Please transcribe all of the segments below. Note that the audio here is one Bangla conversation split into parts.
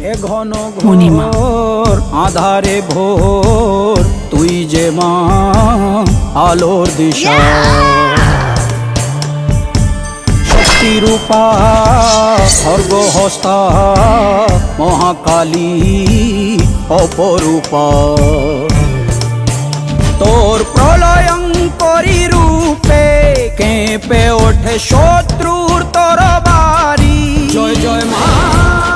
এ ঘন ঘোর আধারে ভোর, তুই যে মা আলোর দিশা। শক্তিরূপা খর্গহস্তা মহাকালী অপরূপা। তোর প্রলয়ঙ্করী রূপে কেঁপে ওঠে শত্রুর তরবারি। জয় জয় মা,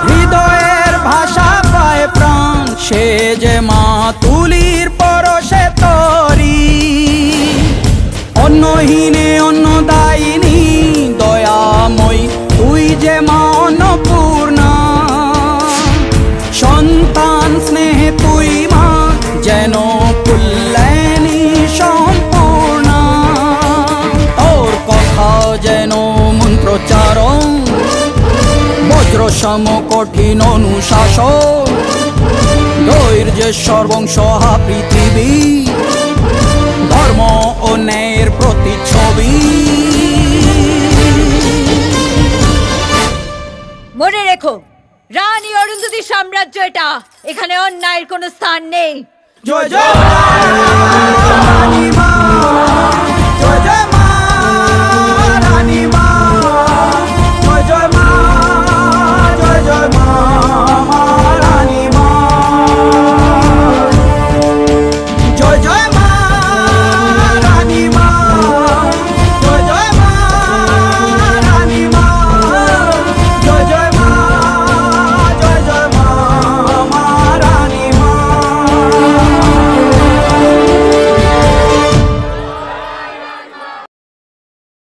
হৃদয়ের ভাষা পায় প্রাণ, সে যে মা তুলির পরশে তরি। অন্নহীনে অন্নদায়িনী দয়াময়ী, তুই যে মা অন্নপূর্ণা। সন্তান স্নেহে তুই মা যেন কল্যাণী সম্পূর্ণা। তোর কথা যেন মন্ত্রোচ্চারণ, বজ্র সম কঠিন অনুশাসন। ধৈর্যেশ্বর বংশহা পৃথিবী, ধর্ম ও ন্যায়ের প্রতিচ্ছবি। মনে রেখো, রানী অরুন্ধতী সাম্রাজ্য এটা, এখানে অন্যায়ের কোনো স্থান নেই। জয় জয় রানী মা।